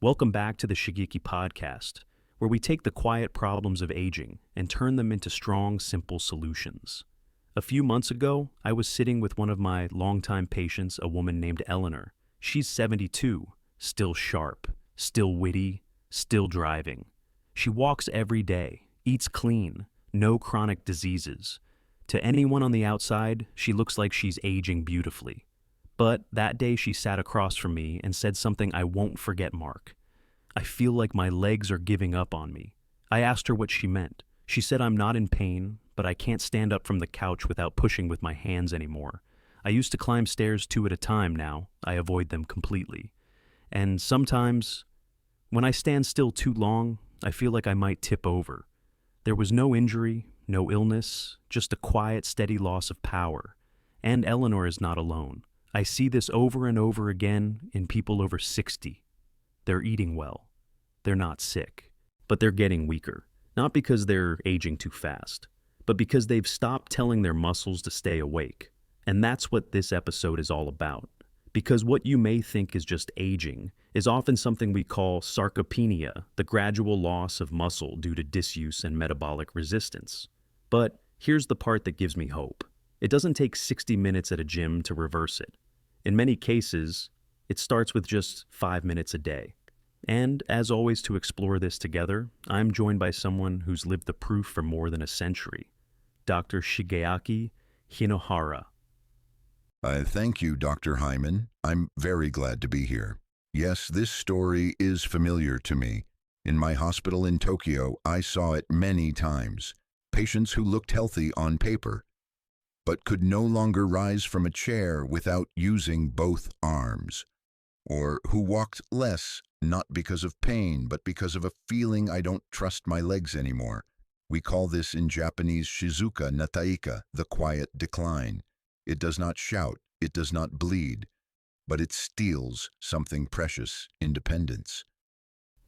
Welcome back to the Shigeaki Podcast, where we take the quiet problems of aging and turn them into strong, simple solutions. A few months ago, I was sitting with one of my longtime patients, a woman named Eleanor. She's 72, still sharp, still witty, still driving. She walks every day, eats clean, no chronic diseases. To anyone on the outside, she looks like she's aging beautifully. But that day she sat across from me and said something I won't forget, Mark. I feel like my legs are giving up on me. I asked her what she meant. She said I'm not in pain, but I can't stand up from the couch without pushing with my hands anymore. I used to climb stairs 2 at a time now. I avoid them completely. And sometimes, when I stand still too long, I feel like I might tip over. There was no injury, no illness, just a quiet, steady loss of power. And Eleanor is not alone. I see this over and over again in people over 60. They're eating well. They're not sick. But they're getting weaker. Not because they're aging too fast, but because they've stopped telling their muscles to stay awake. And that's what this episode is all about. Because what you may think is just aging is often something we call sarcopenia, the gradual loss of muscle due to disuse and metabolic resistance. But here's the part that gives me hope. It doesn't take 60 minutes at a gym to reverse it. In many cases, it starts with just 5 minutes a day. And as always, to explore this together, I'm joined by someone who's lived the proof for more than a century, Dr. Shigeaki Hinohara. Thank you, Dr. Hyman. I'm very glad to be here. Yes, this story is familiar to me. In my hospital in Tokyo, I saw it many times. Patients who looked healthy on paper, but could no longer rise from a chair without using both arms, or who walked less, not because of pain, but because of a feeling I don't trust my legs anymore. We call this in Japanese shizuka nataika, the quiet decline. It does not shout, it does not bleed, but it steals something precious, independence.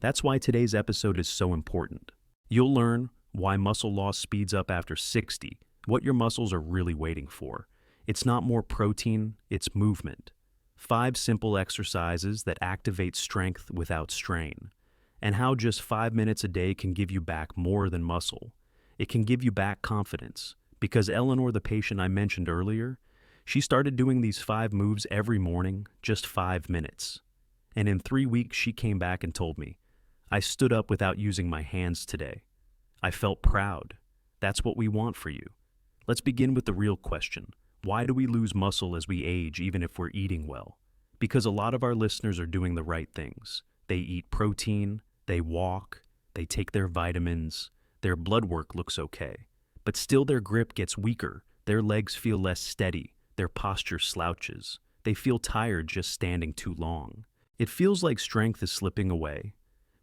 That's why today's episode is so important. You'll learn why muscle loss speeds up after 60, what your muscles are really waiting for. It's not more protein, it's movement. 5 simple exercises that activate strength without strain. And how just 5 minutes a day can give you back more than muscle. It can give you back confidence. Because Eleanor, the patient I mentioned earlier, she started doing these 5 moves every morning, just 5 minutes. And in 3 weeks, she came back and told me, I stood up without using my hands today. I felt proud. That's what we want for you. Let's begin with the real question. Why do we lose muscle as we age, even if we're eating well? Because a lot of our listeners are doing the right things. They eat protein, they walk, they take their vitamins, their blood work looks okay. But still their grip gets weaker, their legs feel less steady, their posture slouches. They feel tired just standing too long. It feels like strength is slipping away,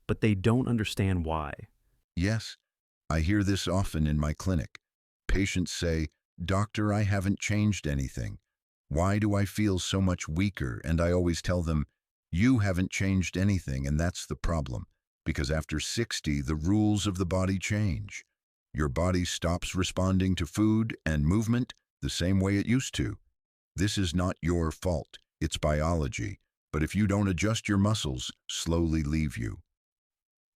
but they don't understand why. Yes, I hear this often in my clinic. Patients say, Doctor, I haven't changed anything. Why do I feel so much weaker? And I always tell them, you haven't changed anything, and that's the problem. Because after 60, the rules of the body change. Your body stops responding to food and movement the same way it used to. This is not your fault. It's biology. But if you don't adjust, your muscles slowly leave you.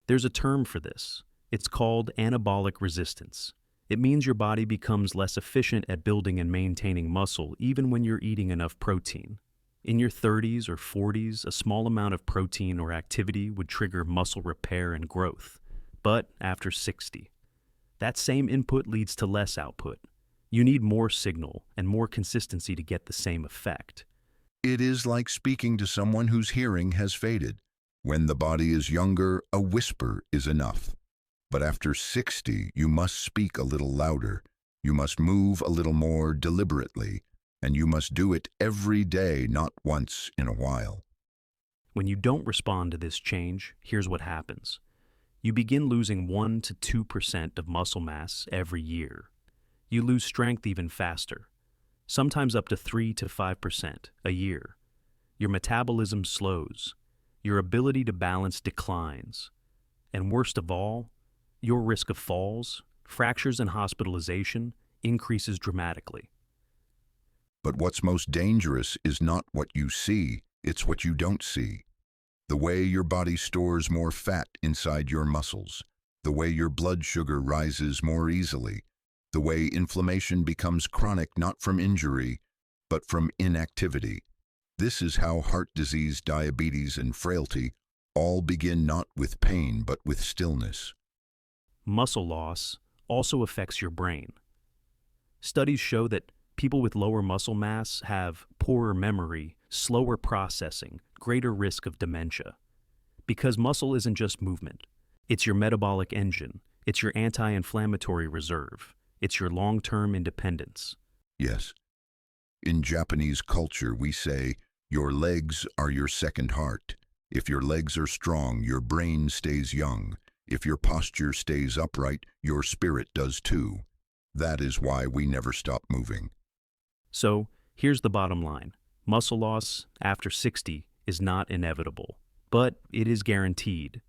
There's a term for this. It's called anabolic resistance. It means your body becomes less efficient at building and maintaining muscle even when you're eating enough protein. In your 30s or 40s, a small amount of protein or activity would trigger muscle repair and growth. But after 60, that same input leads to less output. You need more signal and more consistency to get the same effect. It is like speaking to someone whose hearing has faded. When the body is younger, a whisper is enough. But after 60, you must speak a little louder. You must move a little more deliberately. And you must do it every day, not once in a while. When you don't respond to this change, here's what happens. You begin losing 1 to 2% of muscle mass every year. You lose strength even faster, sometimes up to 3 to 5% a year. Your metabolism slows. Your ability to balance declines. And worst of all, your risk of falls, fractures, and hospitalization increases dramatically. But what's most dangerous is not what you see, it's what you don't see. The way your body stores more fat inside your muscles, the way your blood sugar rises more easily, the way inflammation becomes chronic not from injury, but from inactivity. This is how heart disease, diabetes, and frailty all begin not with pain but with stillness. Muscle loss also affects your brain. Studies show that people with lower muscle mass have poorer memory, slower processing, greater risk of dementia. Because muscle isn't just movement. It's your metabolic engine. It's your anti-inflammatory reserve. It's your long-term independence. Yes. In Japanese culture, we say, your legs are your second heart. If your legs are strong, your brain stays young. If your posture stays upright, your spirit does too. That is why we never stop moving. So, here's the bottom line. Muscle loss after 60 is not inevitable, but it is guaranteed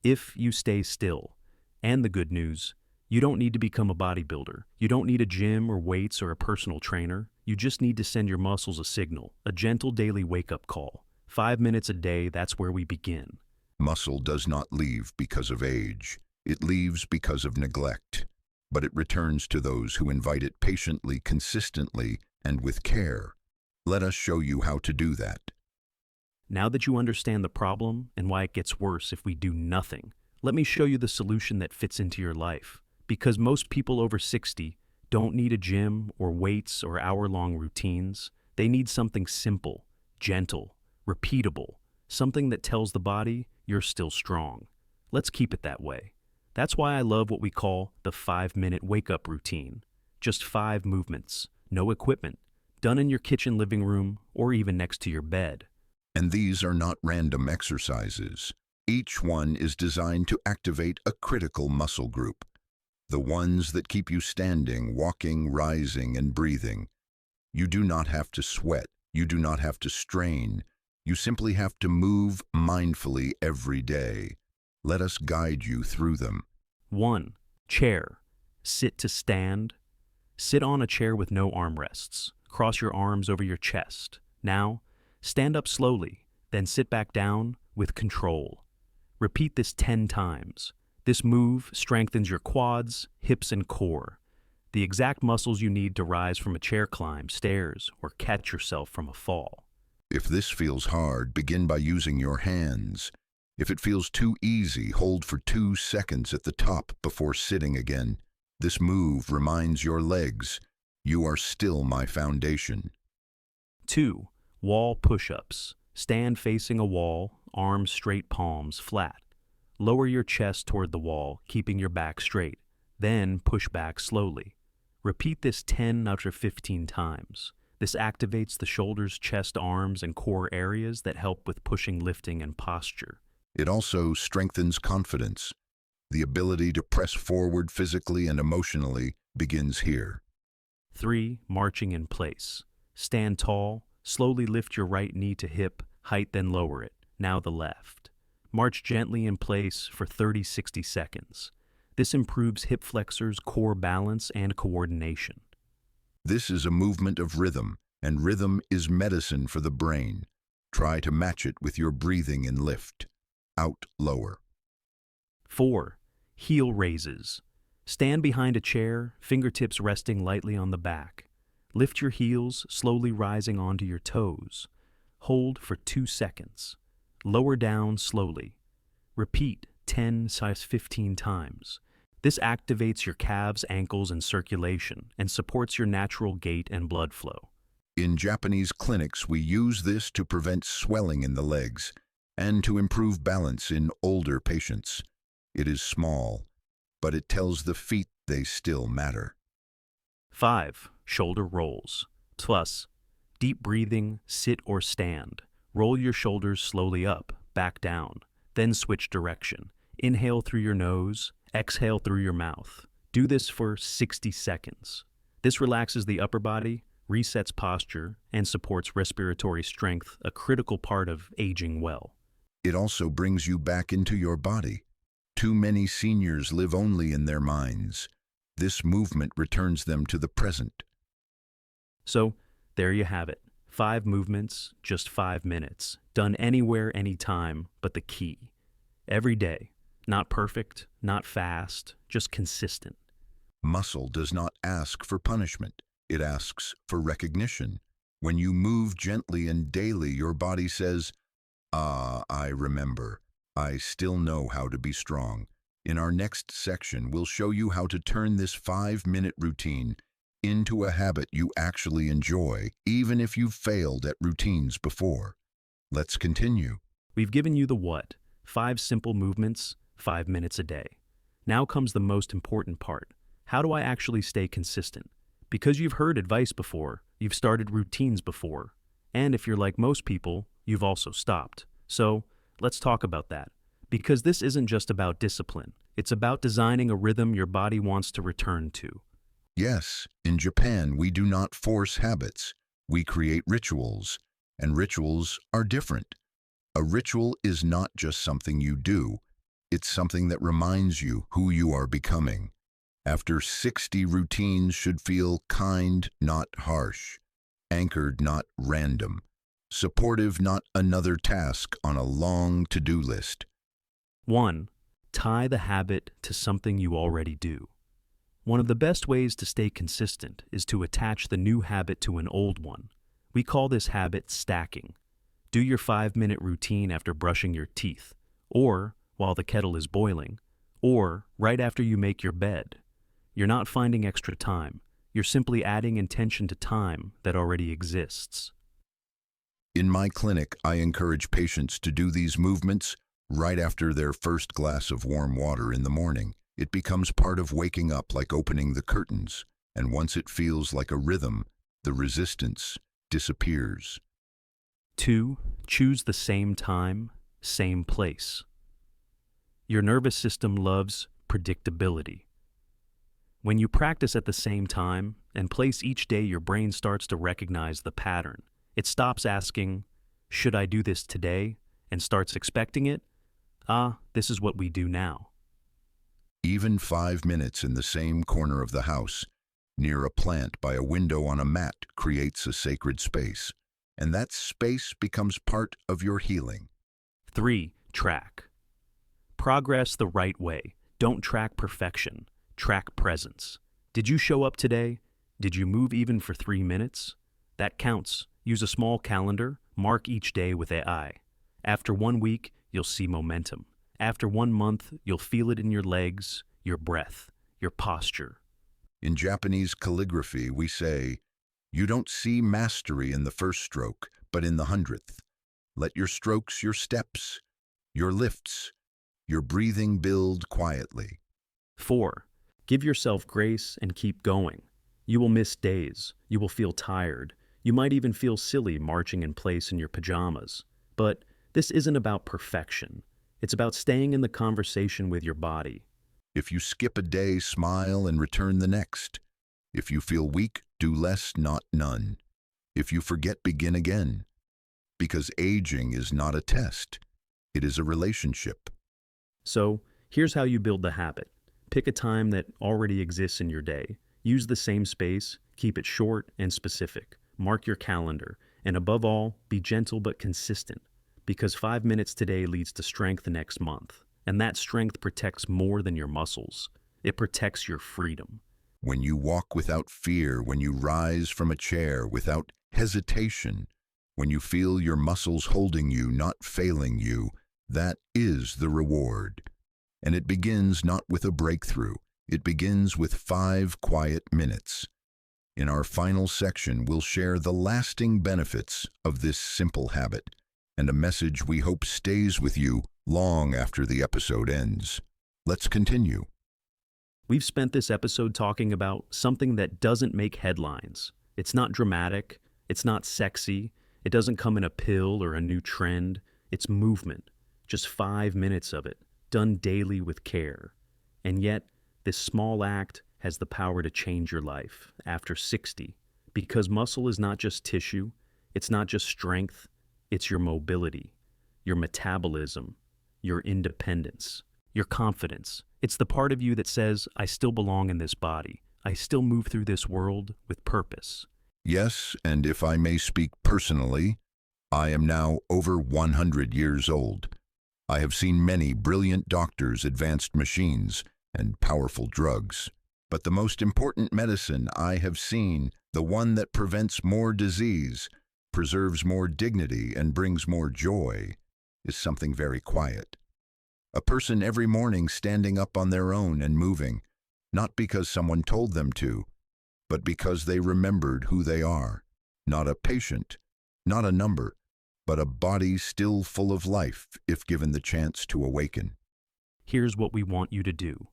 if you stay still. And the good news, you don't need to become a bodybuilder. You don't need a gym or weights or a personal trainer. You just need to send your muscles a signal, a gentle daily wake-up call. 5 minutes a day, that's where we begin. Muscle does not leave because of age. It leaves because of neglect. But it returns to those who invite it patiently, consistently, and with care. Let us show you how to do that. Now that you understand the problem and why it gets worse if we do nothing, let me show you the solution that fits into your life. Because most people over 60 don't need a gym or weights or hour-long routines. They need something simple, gentle, repeatable, something that tells the body you're still strong. Let's keep it that way. That's why I love what we call the 5-minute wake-up routine. Just 5 movements, no equipment, done in your kitchen, living room, or even next to your bed. And these are not random exercises. Each one is designed to activate a critical muscle group. The ones that keep you standing, walking, rising, and breathing. You do not have to sweat. You do not have to strain. You simply have to move mindfully every day. Let us guide you through them. 1. Chair. Sit to stand. Sit on a chair with no armrests. Cross your arms over your chest. Now, stand up slowly, then sit back down with control. Repeat this 10 times. This move strengthens your quads, hips, and core, the exact muscles you need to rise from a chair climb, stairs, or catch yourself from a fall. If this feels hard, begin by using your hands. If it feels too easy, hold for 2 seconds at the top before sitting again. This move reminds your legs, you are still my foundation. 2. Wall push-ups. Stand facing a wall, arms straight, palms flat. Lower your chest toward the wall, keeping your back straight. Then push back slowly. Repeat this 10 out of 15 times. This activates the shoulders, chest, arms, and core areas that help with pushing, lifting, and posture. It also strengthens confidence. The ability to press forward physically and emotionally begins here. 3. Marching in place. Stand tall, slowly lift your right knee to hip height, then lower it. Now the left. March gently in place for 30-60 seconds. This improves hip flexors, core balance, and coordination. This is a movement of rhythm, and rhythm is medicine for the brain. Try to match it with your breathing and lift. Out lower. 4. Heel raises. Stand behind a chair, fingertips resting lightly on the back. Lift your heels, slowly rising onto your toes. Hold for 2 seconds. Lower down slowly. Repeat 10-15 times. This activates your calves, ankles, and circulation, and supports your natural gait and blood flow. In Japanese clinics, we use this to prevent swelling in the legs and to improve balance in older patients. It is small, but it tells the feet they still matter. 5. Shoulder rolls. Plus, deep breathing, sit or stand. Roll your shoulders slowly up, back down, then switch direction. Inhale through your nose, exhale through your mouth. Do this for 60 seconds. This relaxes the upper body, resets posture, and supports respiratory strength, a critical part of aging well. It also brings you back into your body. Too many seniors live only in their minds. This movement returns them to the present. So, there you have it. 5 movements, just 5 minutes, done anywhere, anytime, but the key. Every day. Not perfect, not fast, just consistent. Muscle does not ask for punishment. It asks for recognition. When you move gently and daily, your body says, I remember. I still know how to be strong. In our next section, we'll show you how to turn this 5-minute routine into a habit you actually enjoy, even if you've failed at routines before. Let's continue. We've given you the what, 5 simple movements, 5 minutes a day. Now comes the most important part. How do I actually stay consistent? Because you've heard advice before, you've started routines before, and if you're like most people, you've also stopped. So, let's talk about that. Because this isn't just about discipline, it's about designing a rhythm your body wants to return to. Yes, in Japan, we do not force habits. We create rituals, and rituals are different. A ritual is not just something you do. It's something that reminds you who you are becoming. After 60 routines should feel kind, not harsh. Anchored, not random. Supportive, not another task on a long to-do list. 1. Tie the habit to something you already do. One of the best ways to stay consistent is to attach the new habit to an old one. We call this habit stacking. Do your 5-minute routine after brushing your teeth, or while the kettle is boiling, or right after you make your bed. You're not finding extra time. You're simply adding intention to time that already exists. In my clinic, I encourage patients to do these movements right after their first glass of warm water in the morning. It becomes part of waking up, like opening the curtains, and once it feels like a rhythm, the resistance disappears. 2. Choose the same time, same place. Your nervous system loves predictability. When you practice at the same time and place each day, your brain starts to recognize the pattern. It stops asking, should I do this today? And starts expecting it. This is what we do now. Even 5 minutes in the same corner of the house, near a plant by a window on a mat, creates a sacred space. And that space becomes part of your healing. 3. Track. Progress the right way. Don't track perfection. Track presence. Did you show up today? Did you move even for 3 minutes? That counts. Use a small calendar. Mark each day with AI. After 1 week, you'll see momentum. After 1 month, you'll feel it in your legs, your breath, your posture. In Japanese calligraphy, we say, you don't see mastery in the first stroke, but in the 100th. Let your strokes, your steps, your lifts, your breathing build quietly. 4. Give yourself grace and keep going. You will miss days. You will feel tired. You might even feel silly marching in place in your pajamas. But this isn't about perfection. It's about staying in the conversation with your body. If you skip a day, smile and return the next. If you feel weak, do less, not none. If you forget, begin again. Because aging is not a test. It is a relationship. So, here's how you build the habit. Pick a time that already exists in your day. Use the same space. Keep it short and specific. Mark your calendar. And above all, be gentle but consistent. Because 5 minutes today leads to strength next month. And that strength protects more than your muscles. It protects your freedom. When you walk without fear, when you rise from a chair without hesitation, when you feel your muscles holding you, not failing you, that is the reward. And it begins not with a breakthrough. It begins with 5 quiet minutes. In our final section, we'll share the lasting benefits of this simple habit, and a message we hope stays with you long after the episode ends. Let's continue. We've spent this episode talking about something that doesn't make headlines. It's not dramatic, it's not sexy, it doesn't come in a pill or a new trend. It's movement, just 5 minutes of it, done daily with care. And yet, this small act has the power to change your life after 60, because muscle is not just tissue, it's not just strength, it's your mobility, your metabolism, your independence, your confidence. It's the part of you that says, I still belong in this body. I still move through this world with purpose. Yes, and if I may speak personally, I am now over 100 years old. I have seen many brilliant doctors, advanced machines, and powerful drugs. But the most important medicine I have seen, the one that prevents more disease, preserves more dignity, and brings more joy, is something very quiet. A person every morning standing up on their own and moving, not because someone told them to, but because they remembered who they are. Not a patient, not a number, but a body still full of life if given the chance to awaken. Here's what we want you to do.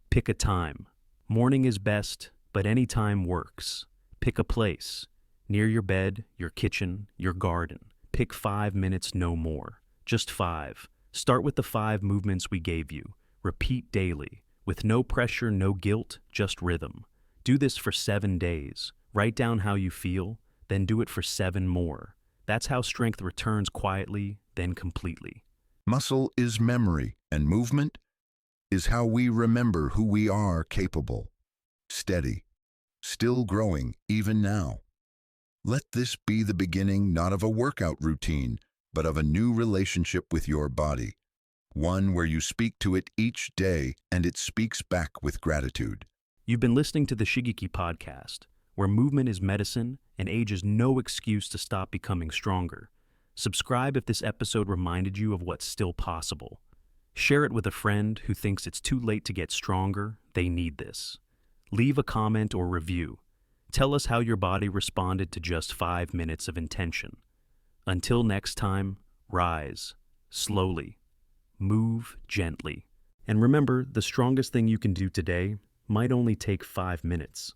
Pick a time. Morning is best, but any time works. Pick a place. Near your bed, your kitchen, your garden. Pick 5 minutes, no more. Just 5. Start with the 5 movements we gave you. Repeat daily. With no pressure, no guilt, just rhythm. Do this for 7 days. Write down how you feel, then do it for 7 more. That's how strength returns quietly, then completely. Muscle is memory, and movement is how we remember who we are capable. Steady, still growing even now. Let this be the beginning not of a workout routine, but of a new relationship with your body. One where you speak to it each day and it speaks back with gratitude. You've been listening to the Shigeaki Podcast, where movement is medicine and age is no excuse to stop becoming stronger. Subscribe if this episode reminded you of what's still possible. Share it with a friend who thinks it's too late to get stronger. They need this. Leave a comment or review. Tell us how your body responded to just 5 minutes of intention. Until next time, rise slowly, move gently. And remember, the strongest thing you can do today might only take 5 minutes.